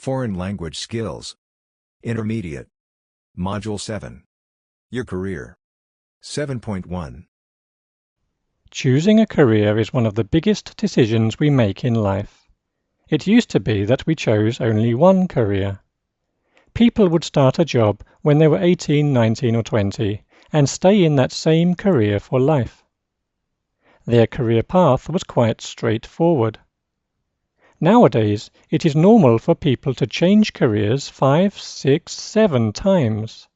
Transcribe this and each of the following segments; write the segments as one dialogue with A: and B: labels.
A: Foreign language skills. Intermediate. Module 7. Your career. 7.1.
B: Choosing a career is one of the biggest decisions we make in life. It used to be that we chose only one career. People would start a job when they were 18, 19 or 20 and stay in that same career for life. Their career path was quite straightforward. Nowadays, it is normal for people to change careers 5, 6, 7 times.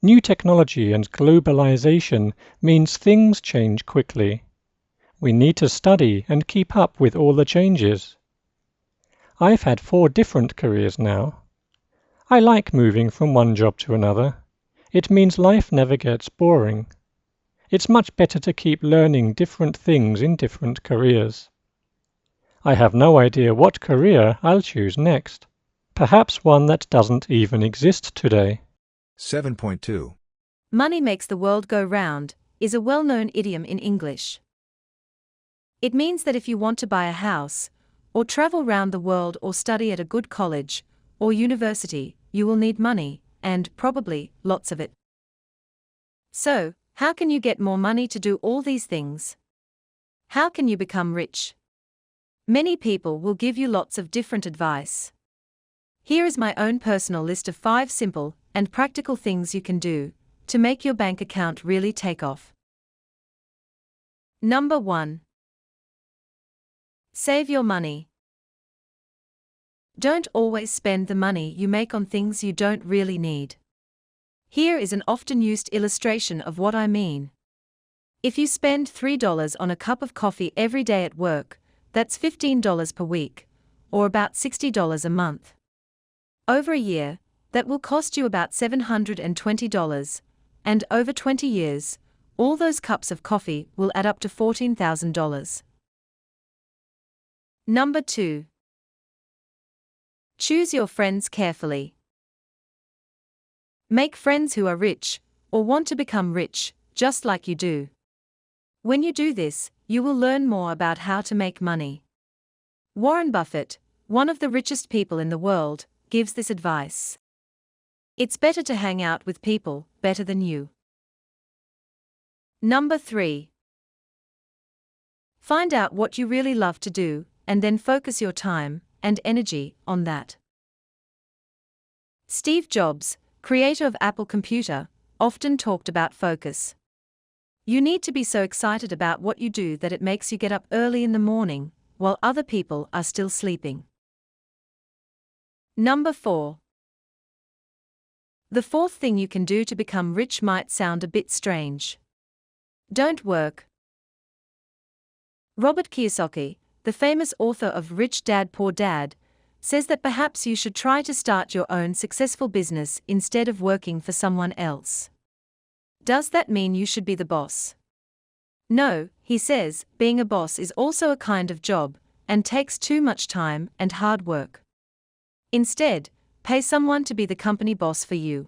B: New technology and globalization means things change quickly. We need to study and keep up with all the changes. I've had 4 different careers now. I like moving from one job to another. It means life never gets boring. It's much better to keep learning different things in different careers. I have no idea what career I'll choose next. Perhaps one that doesn't even exist today.
A: 7.2.
C: Money makes the world go round is a well-known idiom in English. It means that if you want to buy a house, or travel round the world or study at a good college or university, you will need money, and probably lots of it. So, how can you get more money to do all these things? How can you become rich? Many people will give you lots of different advice. Here is my own personal list of 5 simple and practical things you can do to make your bank account really take off. Number 1. Save your money. Don't always spend the money you make on things you don't really need. Here is an often used illustration of what I mean. If you spend $3 on a cup of coffee every day at work, that's $15 per week, or about $60 a month. Over a year, that will cost you about $720, and over 20 years, all those cups of coffee will add up to $14,000. Number 2. Choose your friends carefully. Make friends who are rich, or want to become rich, just like you do. When you do this, you will learn more about how to make money. Warren Buffett, one of the richest people in the world, gives this advice. It's better to hang out with people better than you. Number 3. Find out what you really love to do, and then focus your time and energy on that. Steve Jobs, creator of Apple Computer, often talked about focus. You need to be so excited about what you do that it makes you get up early in the morning, while other people are still sleeping. Number 4. The 4th thing you can do to become rich might sound a bit strange. Don't work. Robert Kiyosaki, the famous author of Rich Dad Poor Dad, says that perhaps you should try to start your own successful business instead of working for someone else. Does that mean you should be the boss? No, he says, being a boss is also a kind of job, and takes too much time and hard work. Instead, pay someone to be the company boss for you.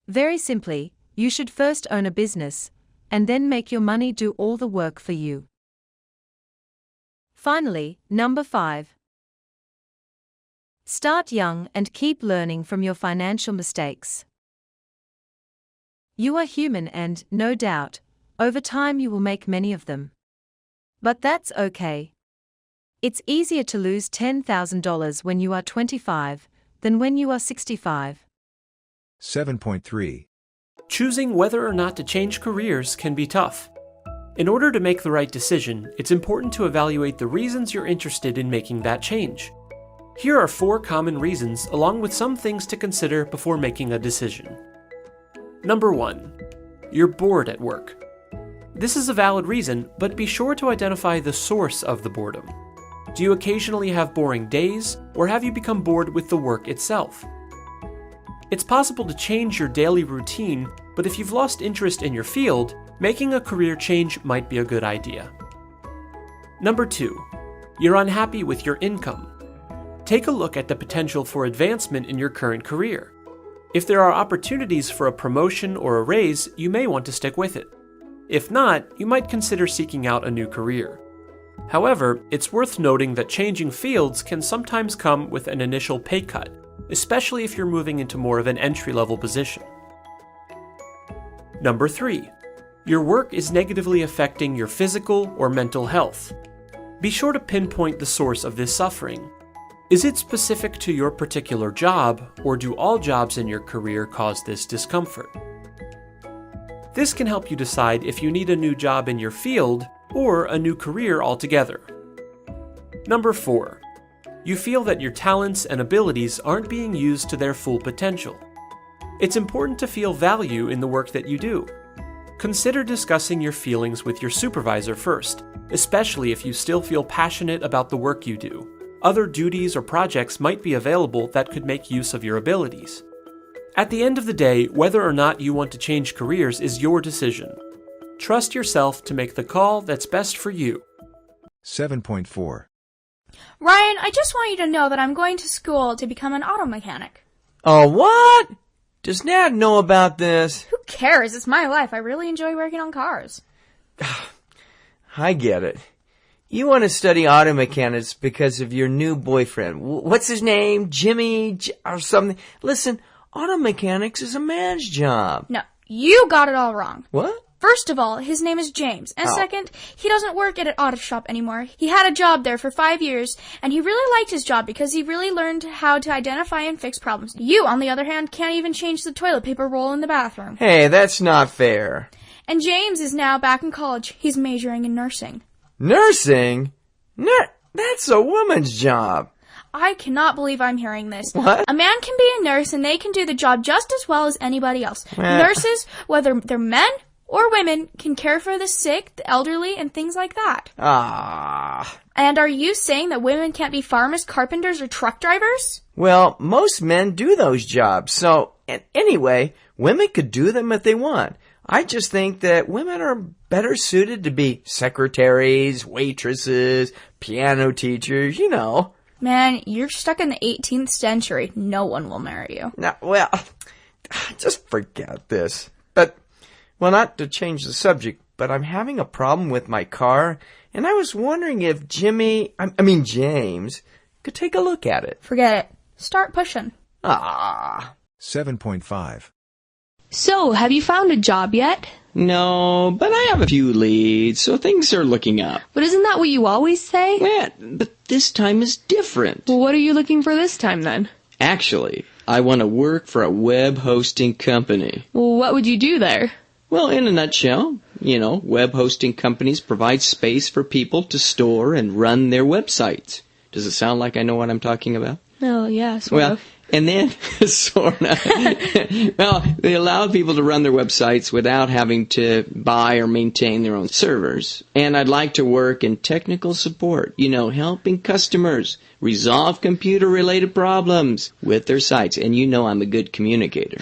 C: Very simply, you should first own a business, and then make your money do all the work for you. Finally, number 5. Start young and keep learning from your financial mistakes. You are human and, no doubt, over time you will make many of them. But that's okay. It's easier to lose $10,000 when you are 25 than when you are 65.
A: 7.3.
D: Choosing whether or not to change careers can be tough. In order to make the right decision, it's important to evaluate the reasons you're interested in making that change. Here are 4 common reasons, along with some things to consider before making a decision. Number 1. You're bored at work. This is a valid reason, but be sure to identify the source of the boredom. Do you occasionally have boring days, or have you become bored with the work itself? It's possible to change your daily routine, but if you've lost interest in your field, making a career change might be a good idea. Number 2. You're unhappy with your income. Take a look at the potential for advancement in your current career. If there are opportunities for a promotion or a raise, you may want to stick with it. If not, you might consider seeking out a new career. However, it's worth noting that changing fields can sometimes come with an initial pay cut, especially if you're moving into more of an entry-level position. Number 3. Your work is negatively affecting your physical or mental health. Be sure to pinpoint the source of this suffering. Is it specific to your particular job, or do all jobs in your career cause this discomfort? This can help you decide if you need a new job in your field or a new career altogether. Number 4. You feel that your talents and abilities aren't being used to their full potential. It's important to feel value in the work that you do. Consider discussing your feelings with your supervisor first, especially if you still feel passionate about the work you do. Other duties or projects might be available that could make use of your abilities. At the end of the day, whether or not you want to change careers is your decision. Trust yourself to make the call that's best for you.
A: 7.4.
E: Ryan, I just want you to know that I'm going to school to become an auto mechanic.
F: Oh, what? Does Nat know about this?
E: Who cares? It's my life. I really enjoy working on cars.
F: I get it. You want to study auto mechanics because of your new boyfriend. What's his name? Jimmy or something? Listen, auto mechanics is a man's job.
E: No, you got it all wrong.
F: What?
E: First of all, his name is James. And second, he doesn't work at an auto shop anymore. He had a job there for 5 years, and he really liked his job because he really learned how to identify and fix problems. You, on the other hand, can't even change the toilet paper roll in the bathroom.
F: Hey, that's not fair.
E: And James is now back in college. He's majoring in nursing.
F: Nursing? That's a woman's job.
E: I cannot believe I'm hearing this.
F: What?
E: A man can be a nurse, and they can do the job just as well as anybody else. Nurses, whether they're men or women, can care for the sick, the elderly, and things like that. And are you saying that women can't be farmers, carpenters, or truck drivers?
F: Well, most men do those jobs, so anyway, women could do them if they want. I just think that women are better suited to be secretaries, waitresses, piano teachers, you know.
E: Man, you're stuck in the 18th century. No one will marry you.
F: No, well, just forget this. But, well, not to change the subject, but I'm having a problem with my car, and I was wondering if James, could take a look at it.
E: Forget it. Start pushing.
A: 7.5.
G: So, have you found a job yet?
H: No, but I have a few leads, so things are looking up.
G: But isn't that what you always say?
H: Yeah, but this time is different.
G: Well, what are you looking for this time then?
H: Actually, I want to work for a web hosting company.
G: Well, what would you do there?
H: Well, in a nutshell, web hosting companies provide space for people to store and run their websites. Does it sound like I know what I'm talking about?
G: Oh, yeah, sort of.
H: And then, sort of, well, they allow people to run their websites without having to buy or maintain their own servers. And I'd like to work in technical support, helping customers resolve computer-related problems with their sites. And I'm a good communicator.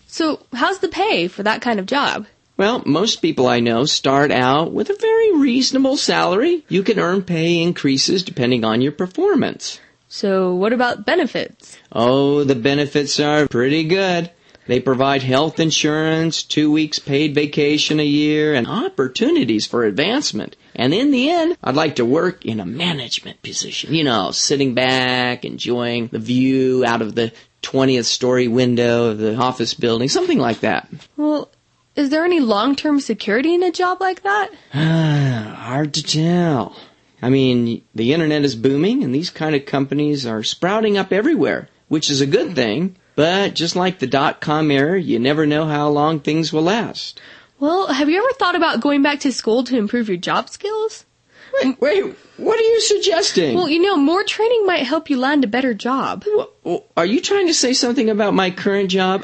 G: So, how's the pay for that kind of job?
H: Well, most people I know start out with a very reasonable salary. You can earn pay increases depending on your performance.
G: So, what about benefits?
H: Oh, the benefits are pretty good. They provide health insurance, 2 weeks paid vacation a year, and opportunities for advancement. And in the end, I'd like to work in a management position. Sitting back, enjoying the view out of the 20th story window of the office building, something like that.
G: Well, is there any long-term security in a job like that?
H: Hard to tell. The internet is booming, and these kind of companies are sprouting up everywhere, which is a good thing. But just like the dot-com era, you never know how long things will last.
G: Well, have you ever thought about going back to school to improve your job skills?
H: Wait, what are you suggesting?
G: Well, more training might help you land a better job.
H: Are you trying to say something about my current job?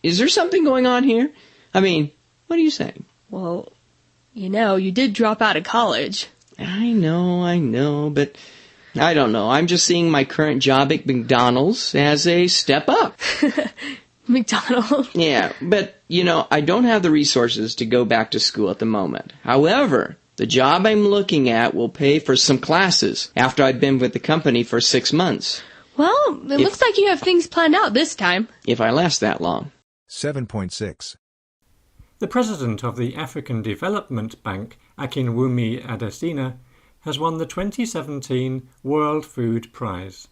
H: Is there something going on here? What are you saying?
G: Well, you did drop out of college.
H: I know, but I don't know. I'm just seeing my current job at McDonald's as a step up.
G: McDonald's?
H: Yeah, but, I don't have the resources to go back to school at the moment. However, the job I'm looking at will pay for some classes after I've been with the company for 6 months.
G: Well, it looks like you have things planned out this time.
H: If I last that long.
A: 7.6.
B: The president of the African Development Bank, Akinwumi Adesina, has won the 2017 World Food Prize.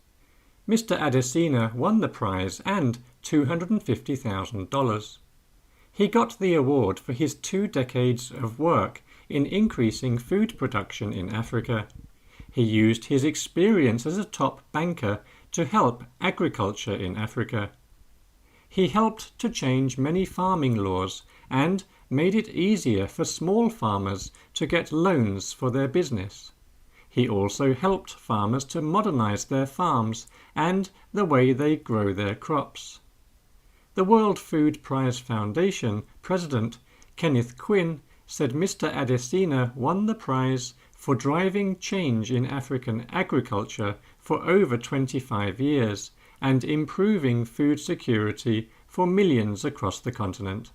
B: Mr. Adesina won the prize and $250,000. He got the award for his 2 decades of work in increasing food production in Africa. He used his experience as a top banker to help agriculture in Africa. He helped to change many farming laws and made it easier for small farmers to get loans for their business. He also helped farmers to modernize their farms and the way they grow their crops. The World Food Prize Foundation president, Kenneth Quinn, said Mr. Adesina won the prize for driving change in African agriculture for over 25 years and improving food security for millions across the continent.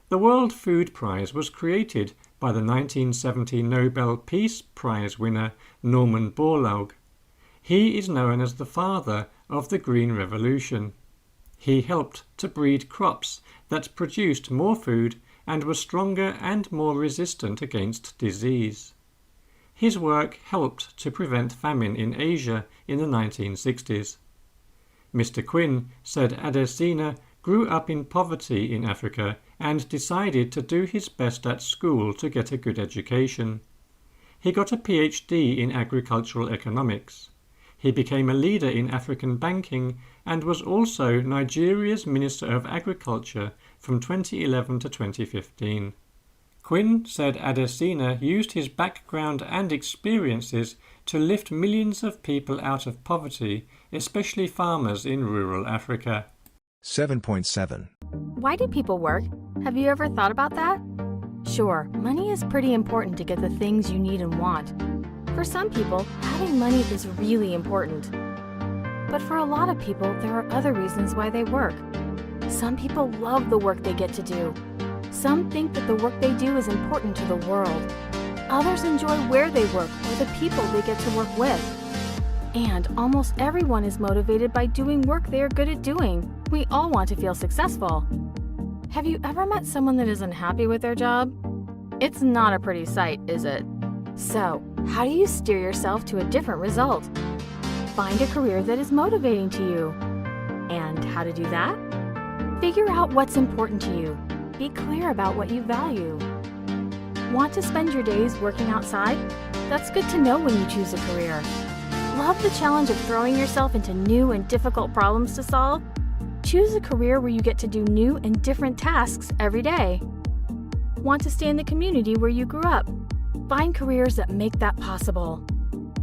B: The World Food Prize was created by the 1970 Nobel Peace Prize winner Norman Borlaug. He is known as the father of the Green Revolution. He helped to breed crops that produced more food and were stronger and more resistant against disease. His work helped to prevent famine in Asia in the 1960s. Mr. Quinn said Adesina grew up in poverty in Africa and decided to do his best at school to get a good education. He got a PhD in agricultural economics. He became a leader in African banking and was also Nigeria's Minister of Agriculture from 2011 to 2015. Quinn said Adesina used his background and experiences to lift millions of people out of poverty, especially farmers in rural Africa.
A: 7.7.
I: Why do people work? Have you ever thought about that? Sure, money is pretty important to get the things you need and want. For some people, having money is really important. But for a lot of people, there are other reasons why they work. Some people love the work they get to do. Some think that the work they do is important to the world. Others enjoy where they work or the people they get to work with. And almost everyone is motivated by doing work they are good at doing. We all want to feel successful. Have you ever met someone that is unhappy with their job? It's not a pretty sight, is it? So, how do you steer yourself to a different result? Find a career that is motivating to you. And how to do that? Figure out what's important to you. Be clear about what you value. Want to spend your days working outside? That's good to know when you choose a career. Love the challenge of throwing yourself into new and difficult problems to solve? Choose a career where you get to do new and different tasks every day. Want to stay in the community where you grew up? Find careers that make that possible.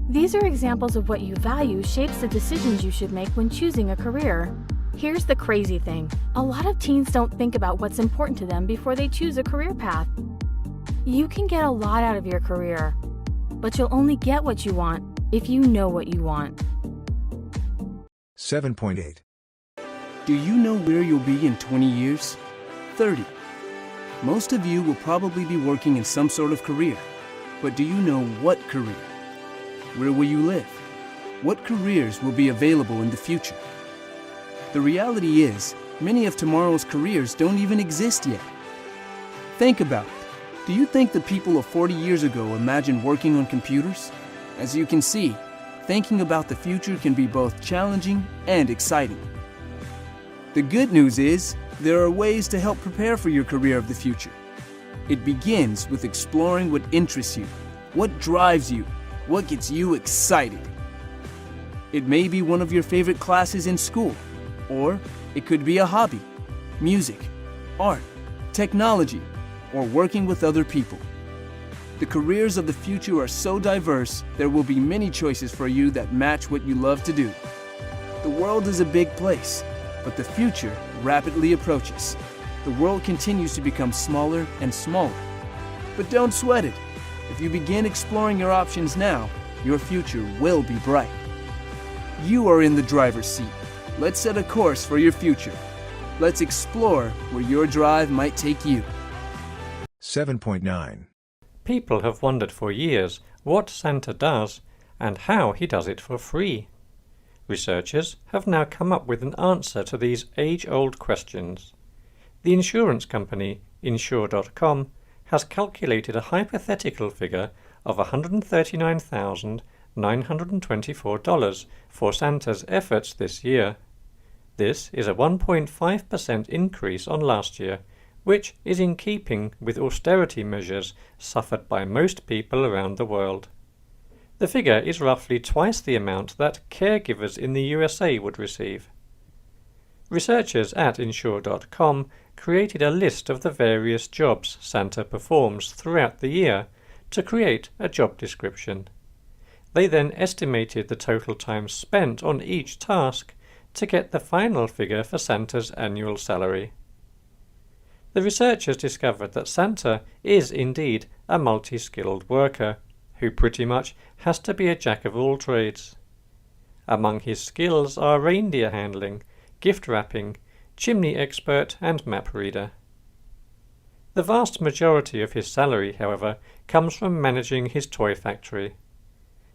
I: These are examples of what you value shapes the decisions you should make when choosing a career. Here's the crazy thing. A lot of teens don't think about what's important to them before they choose a career path. You can get a lot out of your career, but you'll only get what you want if you know what you want.
A: 7.8.
J: Do you know where you'll be in 20 years? 30. Most of you will probably be working in some sort of career. But do you know what career? Where will you live? What careers will be available in the future? The reality is, many of tomorrow's careers don't even exist yet. Think about it. Do you think the people of 40 years ago imagined working on computers? As you can see, thinking about the future can be both challenging and exciting. The good news is, there are ways to help prepare for your career of the future. It begins with exploring what interests you, what drives you, what gets you excited. It may be one of your favorite classes in school, or it could be a hobby, music, art, technology, or working with other people. The careers of the future are so diverse, there will be many choices for you that match what you love to do. The world is a big place, but the future rapidly approaches. The world continues to become smaller and smaller. But don't sweat it. If you begin exploring your options now, your future will be bright. You are in the driver's seat. Let's set a course for your future. Let's explore where your drive might take you.
A: 7.9.
B: People have wondered for years what Santa does and how he does it for free. Researchers have now come up with an answer to these age-old questions. The insurance company Insure.com has calculated a hypothetical figure of $139,924 for Santa's efforts this year. This is a 1.5% increase on last year, which is in keeping with austerity measures suffered by most people around the world. The figure is roughly twice the amount that caregivers in the USA would receive. Researchers at Insure.com created a list of the various jobs Santa performs throughout the year to create a job description. They then estimated the total time spent on each task to get the final figure for Santa's annual salary. The researchers discovered that Santa is indeed a multi-skilled worker who pretty much has to be a jack of all trades. Among his skills are reindeer handling, gift wrapping, chimney expert and map reader. The vast majority of his salary, however, comes from managing his toy factory.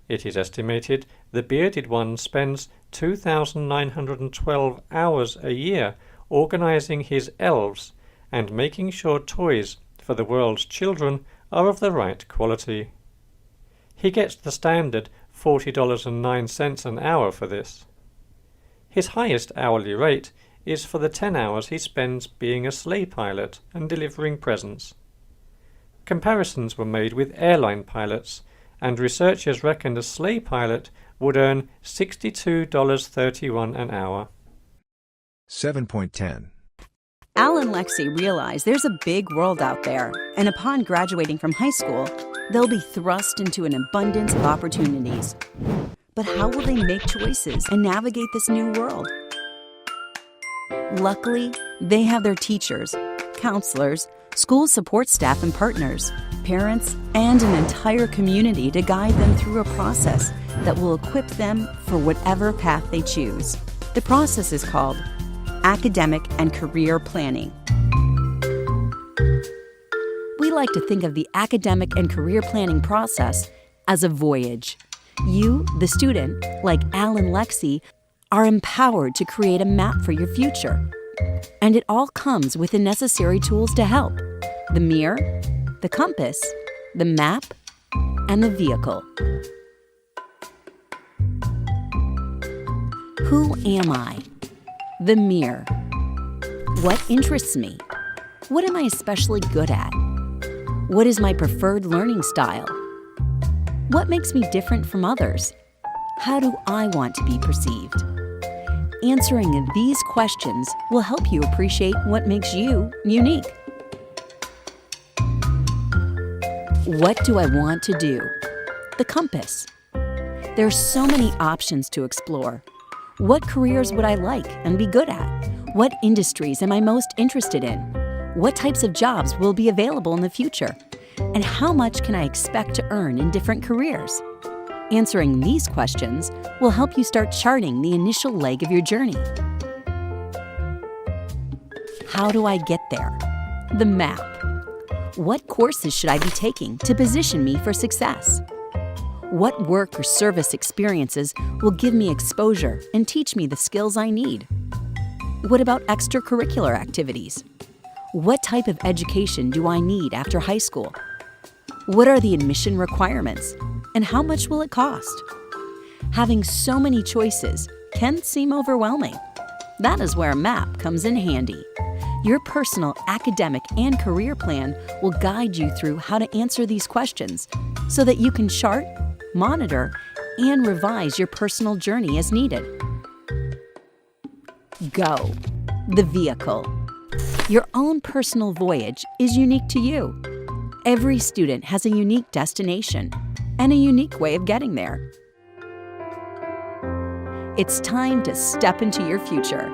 B: It is estimated the bearded one spends 2,912 hours a year organizing his elves and making sure toys for the world's children are of the right quality. He gets the standard $40.09 an hour for this. His highest hourly rate is for the 10 hours he spends being a sleigh pilot and delivering presents. Comparisons were made with airline pilots, and researchers reckoned a sleigh pilot would earn $62.31 an hour.
A: 7.10.
K: Al and Lexi realize there's a big world out there, and upon graduating from high school, they'll be thrust into an abundance of opportunities. But how will they make choices and navigate this new world? Luckily, they have their teachers, counselors, school support staff and partners, parents, and an entire community to guide them through a process that will equip them for whatever path they choose. The process is called academic and career planning. We like to think of the academic and career planning process as a voyage. You, the student, like Al and Lexi, are empowered to create a map for your future. And it all comes with the necessary tools to help: the mirror, the compass, the map, and the vehicle. Who am I? The mirror. What interests me? What am I especially good at? What is my preferred learning style? What makes me different from others? How do I want to be perceived? Answering these questions will help you appreciate what makes you unique. What do I want to do? The compass. There are so many options to explore. What careers would I like and be good at? What industries am I most interested in? What types of jobs will be available in the future? And how much can I expect to earn in different careers? Answering these questions will help you start charting the initial leg of your journey. How do I get there? The map. What courses should I be taking to position me for success? What work or service experiences will give me exposure and teach me the skills I need? What about extracurricular activities? What type of education do I need after high school? What are the admission requirements, and how much will it cost? Having so many choices can seem overwhelming. That is where a map comes in handy. Your personal academic and career plan will guide you through how to answer these questions so that you can chart, monitor, and revise your personal journey as needed. Go. The vehicle. Your own personal voyage is unique to you. Every student has a unique destination and a unique way of getting there. It's time to step into your future.